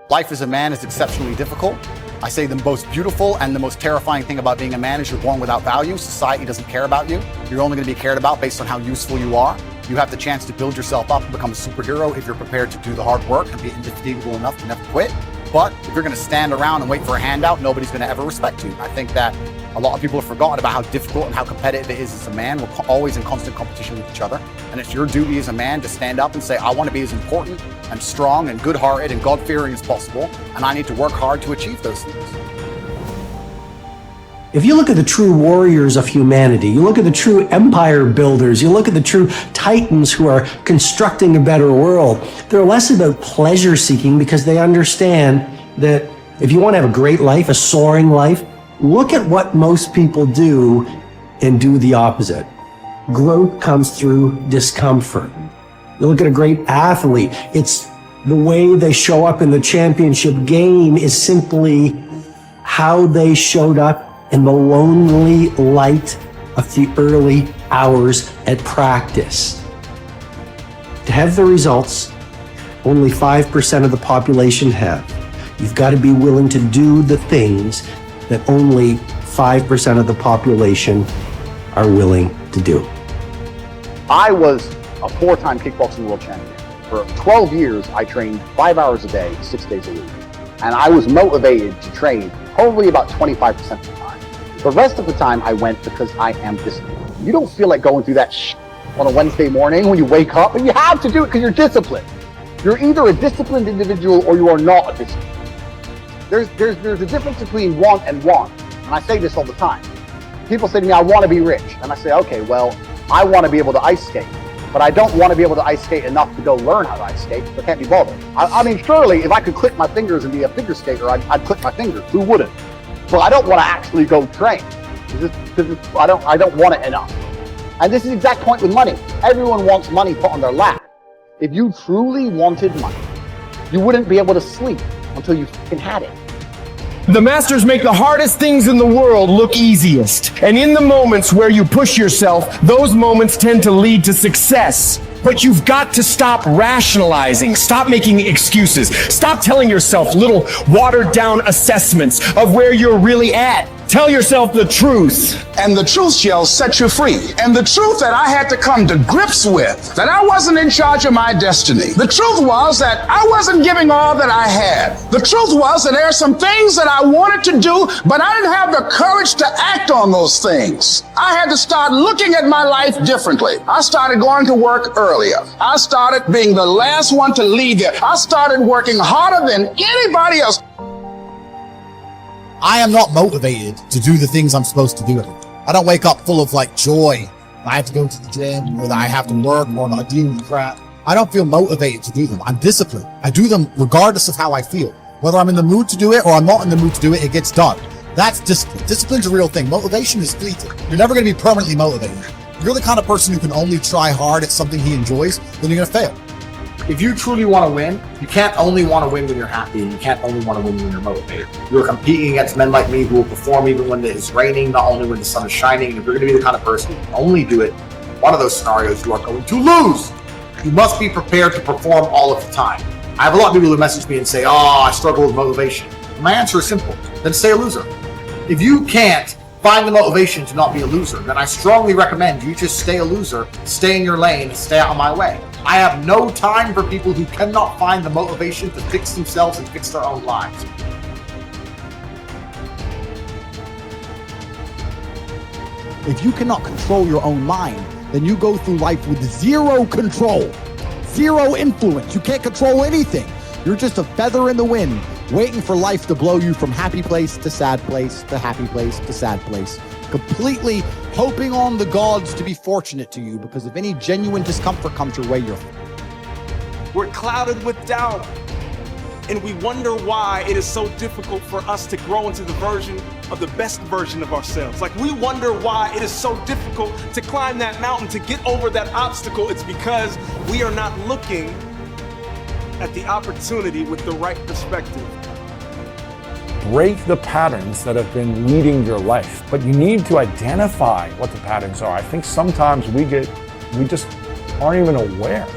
Life as a man is exceptionally difficult. I say the most beautiful and the most terrifying thing about being a man is you're born without value. Society doesn't care about you. You're only going to be cared about based on how useful you are. You have the chance to build yourself up and become a superhero if you're prepared to do the hard work and be indefatigable enough to never quit. But if you're going to stand around and wait for a handout, nobody's going to ever respect you. I think that a lot of people have forgotten about how difficult and how competitive it is as a man. We're always in constant competition with each other. And it's your duty as a man to stand up and say, I want to be as important and strong and good-hearted and God-fearing as possible. And I need to work hard to achieve those things. If you look at the true warriors of humanity, you look at the true empire builders, you look at the true titans who are constructing a better world, they're less about pleasure seeking because they understand that if you want to have a great life, a soaring life, look at what most people do and do the opposite. Growth comes through discomfort. You look at a great athlete, it's the way they show up in the championship game is simply how they showed up in the lonely light of the early hours at practice. To have the results only 5% of the population have, you've got to be willing to do the things that only 5% of the population are willing to do. I was a 4-time kickboxing world champion. For 12 years, I trained 5 hours a day, 6 days a week. And I was motivated to train probably about 25% of the time. The rest of the time I went because I am disciplined. You don't feel like going through that on a Wednesday morning when you wake up, and you have to do it because you're disciplined. You're either a disciplined individual or you are not a disciplined. There's a difference between want and want. And I say this all the time. People say to me, I want to be rich. And I say, okay, well, I want to be able to ice skate, but I don't want to be able to ice skate enough to go learn how to ice skate. I can't be bothered. I mean, surely if I could click my fingers and be a figure skater, I'd click my fingers. Who wouldn't? But I don't want to actually go train because I don't want it enough. And this is the exact point with money. Everyone wants money put on their lap. If you truly wanted money, you wouldn't be able to sleep until you fucking had it. The masters make the hardest things in the world look easiest. And in the moments where you push yourself, those moments tend to lead to success. But you've got to stop rationalizing, stop making excuses, stop telling yourself little watered down assessments of where you're really at. Tell yourself the truth. And the truth shall set you free. And the truth that I had to come to grips with, that I wasn't in charge of my destiny. The truth was that I wasn't giving all that I had. The truth was that there are some things that I wanted to do, but I didn't have the courage to act on those things. I had to start looking at my life differently. I started going to work earlier. I started being the last one to leave here. I started working harder than anybody else. I am not motivated to do the things I'm supposed to do. I don't wake up full of like joy. I have to go to the gym, or that I have to work, or I deal with crap. I don't feel motivated to do them. I'm disciplined. I do them regardless of how I feel. Whether I'm in the mood to do it or I'm not in the mood to do it, it gets done. That's discipline. Discipline's a real thing. Motivation is fleeting. You're never going to be permanently motivated. If you're the kind of person who can only try hard at something he enjoys, then you're going to fail. If you truly want to win, you can't only want to win when you're happy, and you can't only want to win when you're motivated. You're competing against men like me who will perform even when it's raining, not only when the sun is shining. And if you're going to be the kind of person who can only do it in one of those scenarios, you are going to lose. You must be prepared to perform all of the time. I have a lot of people who message me and say, I struggle with motivation. My answer is simple. Then stay a loser. If you can't find the motivation to not be a loser, then I strongly recommend you just stay a loser, stay in your lane, and stay out of my way. I have no time for people who cannot find the motivation to fix themselves and fix their own lives. If you cannot control your own mind, then you go through life with zero control, zero influence. You can't control anything. You're just a feather in the wind, waiting for life to blow you from happy place to sad place to happy place to sad place, completely hoping on the gods to be fortunate to you, because if any genuine discomfort comes your way, we're clouded with doubt, and we wonder why it is so difficult for us to grow into the best version of ourselves. Like, we wonder why it is so difficult to climb that mountain, to get over that obstacle. It's because we are not looking at the opportunity with the right perspective. Break the patterns that have been leading your life, but you need to identify what the patterns are. I think sometimes we just aren't even aware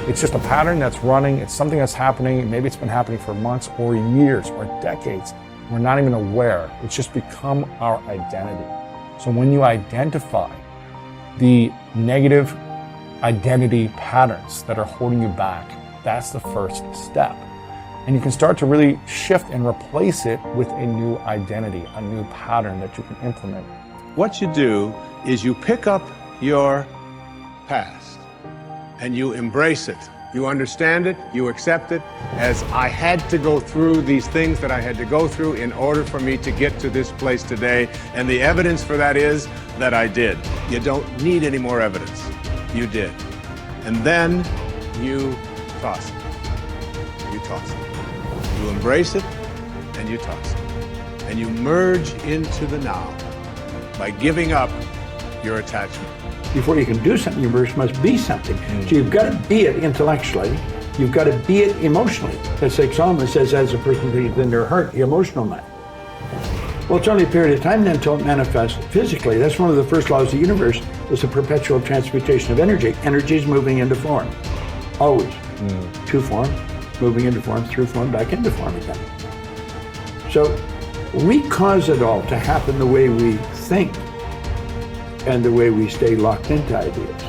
It's just a pattern that's running. It's something that's happening. Maybe it's been happening for months or years or decades. We're not even aware. It's just become our identity. So when you identify the negative identity patterns that are holding you back, that's the first step. And you can start to really shift and replace it with a new identity, a new pattern that you can implement. What you do is you pick up your past and you embrace it. You understand it, you accept it, as I had to go through these things that I had to go through in order for me to get to this place today. And the evidence for that is that I did. You don't need any more evidence. You did. And then you toss it. You toss it. You embrace it and you toss it. And you merge into the now by giving up your attachment. Before you can do something, you first must be something. So you've got to be it intellectually. You've got to be it emotionally. That's like Solomon says, as a person thinks in their heart, the emotional man. Well, it's only a period of time then until it manifests physically. That's one of the first laws of the universe, is the perpetual transmutation of energy. Energy is moving into form, always. To form, moving into form, through form, back into form again. So we cause it all to happen the way we think and the way we stay locked into ideas.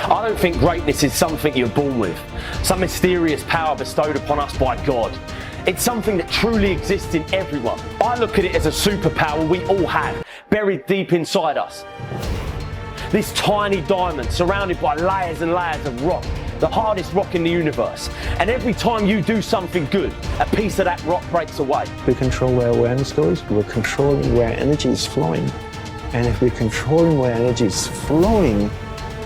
I don't think greatness is something you're born with, some mysterious power bestowed upon us by God. It's something that truly exists in everyone. I look at it as a superpower we all have, buried deep inside us. This tiny diamond surrounded by layers and layers of rock, the hardest rock in the universe. And every time you do something good, a piece of that rock breaks away. We control where awareness goes, we're controlling where energy is flowing. And if we're controlling where energy is flowing,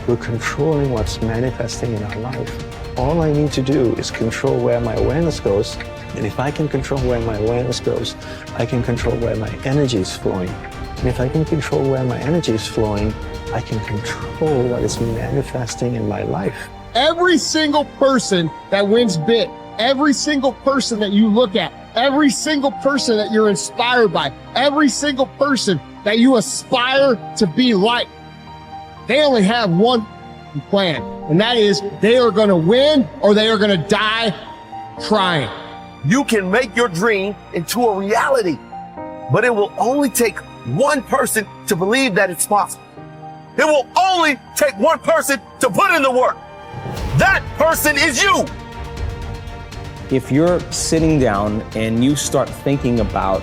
we're controlling what's manifesting in our life. All I need to do is control where my awareness goes. And if I can control where my awareness goes, I can control where my energy is flowing. And if I can control where my energy is flowing, I can control what is manifesting in my life. Every single person that wins big, every single person that you look at, every single person that you're inspired by, every single person that you aspire to be like, they only have one plan, and that is they are going to win or they are going to die trying. You can make your dream into a reality, but it will only take one person to believe that it's possible. It will only take one person to put in the work. That person is you. If you're sitting down and you start thinking about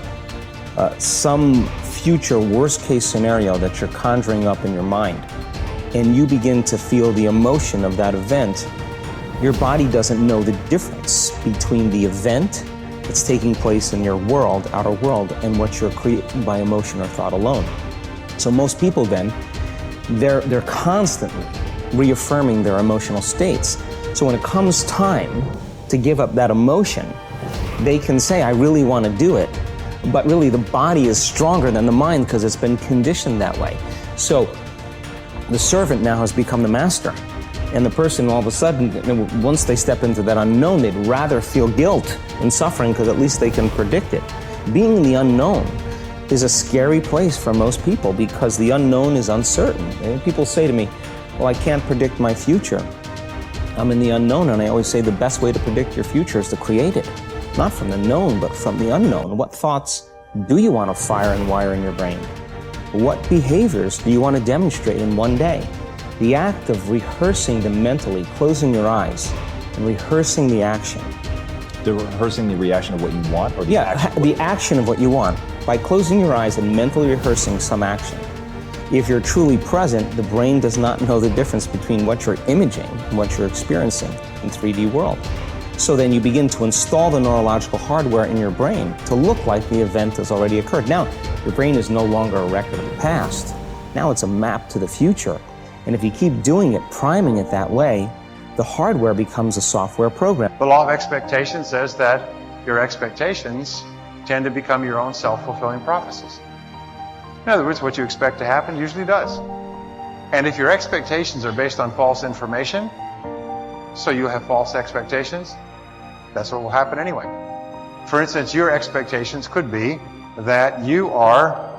some future worst case scenario that you're conjuring up in your mind, and you begin to feel the emotion of that event, your body doesn't know the difference between the event that's taking place in your world, outer world, and what you're creating by emotion or thought alone. So most people then, they're constantly reaffirming their emotional states. So when it comes time to give up that emotion, they can say, I really want to do it. But really the body is stronger than the mind because it's been conditioned that way. So the servant now has become the master. And the person all of a sudden, once they step into that unknown, they'd rather feel guilt and suffering because at least they can predict it. Being in the unknown is a scary place for most people because the unknown is uncertain. And people say to me, well, I can't predict my future. I'm in the unknown, and I always say the best way to predict your future is to create it. Not from the known, but from the unknown. What thoughts do you want to fire and wire in your brain? What behaviors do you want to demonstrate in one day? The act of rehearsing them mentally, closing your eyes, and rehearsing the action. Rehearsing the reaction of what you want? Or the action? The action of what you want. By closing your eyes and mentally rehearsing some action. If you're truly present, the brain does not know the difference between what you're imaging and what you're experiencing in 3D world. So then you begin to install the neurological hardware in your brain to look like the event has already occurred. Now, your brain is no longer a record of the past. Now it's a map to the future. And if you keep doing it, priming it that way, the hardware becomes a software program. The law of expectation says that your expectations tend to become your own self-fulfilling prophecies. In other words, what you expect to happen usually does. And if your expectations are based on false information, so you have false expectations, that's what will happen anyway. For instance, your expectations could be that you are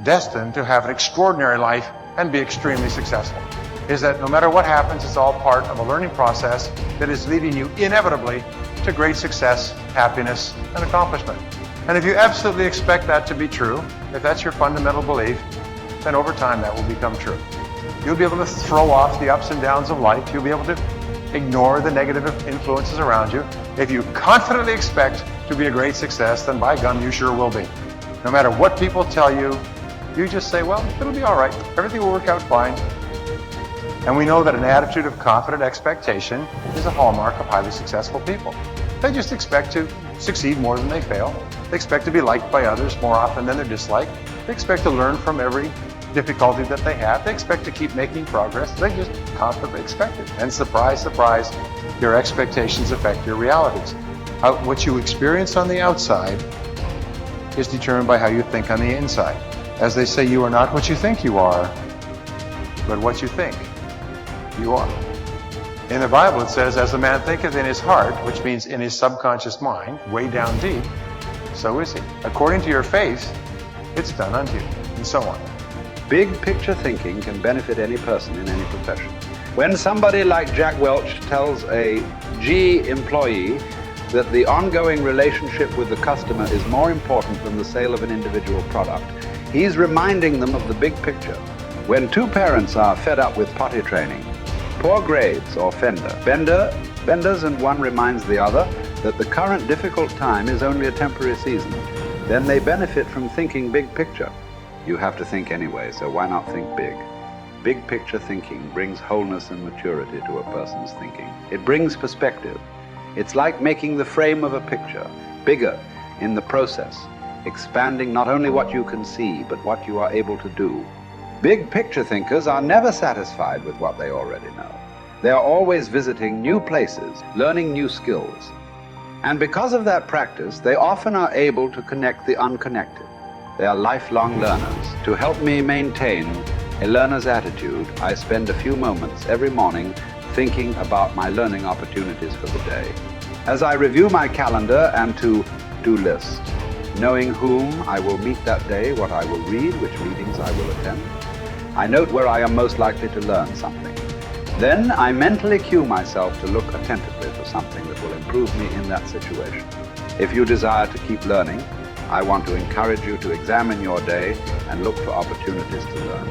destined to have an extraordinary life and be extremely successful. is that no matter what happens, it's all part of a learning process that is leading you inevitably to great success, happiness, and accomplishment. And if you absolutely expect that to be true, if that's your fundamental belief, then over time that will become true. You'll be able to throw off the ups and downs of life. You'll be able to ignore the negative influences around you. If you confidently expect to be a great success, then by gum, you sure will be. No matter what people tell you, you just say, well, it'll be all right. Everything will work out fine. And we know that an attitude of confident expectation is a hallmark of highly successful people. They just expect to succeed more than they fail. They expect to be liked by others more often than they're disliked. They expect to learn from every difficulty that they have. They expect to keep making progress. They just confidently expect it. And surprise, surprise, your expectations affect your realities. What you experience on the outside is determined by how you think on the inside. As they say, you are not what you think you are, but what you think you are. In the Bible it says, as a man thinketh in his heart, which means in his subconscious mind, way down deep, so is he. According to your faith, it's done unto you, and so on. Big picture thinking can benefit any person in any profession. When somebody like Jack Welch tells a G employee that the ongoing relationship with the customer is more important than the sale of an individual product, he's reminding them of the big picture. When two parents are fed up with potty training, poor grades or benders, and one reminds the other that the current difficult time is only a temporary season, then they benefit from thinking big picture. You have to think anyway, so why not think big? Big picture thinking brings wholeness and maturity to a person's thinking. It brings perspective. It's like making the frame of a picture bigger in the process, expanding not only what you can see, but what you are able to do. Big picture thinkers are never satisfied with what they already know. They are always visiting new places, learning new skills. And because of that practice, they often are able to connect the unconnected. They are lifelong learners. To help me maintain a learner's attitude, I spend a few moments every morning thinking about my learning opportunities for the day. As I review my calendar and to-do list, knowing whom I will meet that day, what I will read, which meetings I will attend, I note where I am most likely to learn something. Then I mentally cue myself to look attentively for something that will improve me in that situation. If you desire to keep learning, I want to encourage you to examine your day and look for opportunities to learn.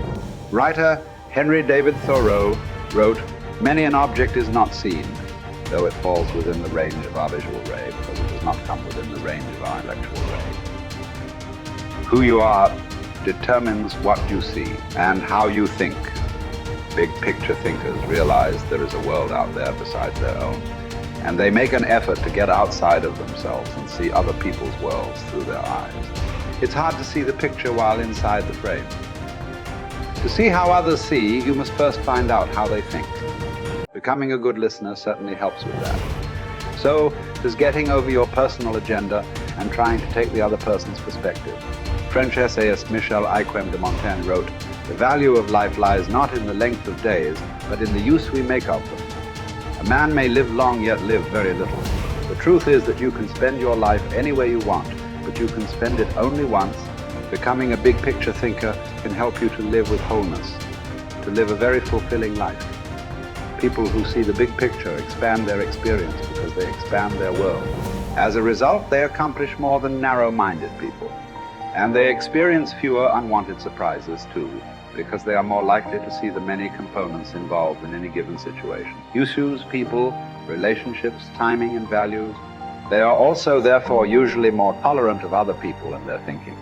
Writer Henry David Thoreau wrote, "Many an object is not seen, though it falls within the range of our visual ray, because it does not come within the range of our intellectual ray." Who you are determines what you see and how you think. Big picture thinkers realize there is a world out there besides their own, and they make an effort to get outside of themselves and see other people's worlds through their eyes. It's hard to see the picture while inside the frame. To see how others see, you must first find out how they think. Becoming a good listener certainly helps with that. So does getting over your personal agenda and trying to take the other person's perspective. French essayist Michel Ayquem de Montaigne wrote, "The value of life lies not in the length of days, but in the use we make of them. A man may live long yet live very little. The truth is that you can spend your life any way you want, but you can spend it only once. Becoming a big picture thinker can help you to live with wholeness, to live a very fulfilling life. People who see the big picture expand their experience because they expand their world. As a result, they accomplish more than narrow-minded people. And they experience fewer unwanted surprises too, because they are more likely to see the many components involved in any given situation. Issues, people, relationships, timing, and values. They are also, therefore, usually more tolerant of other people and their thinking.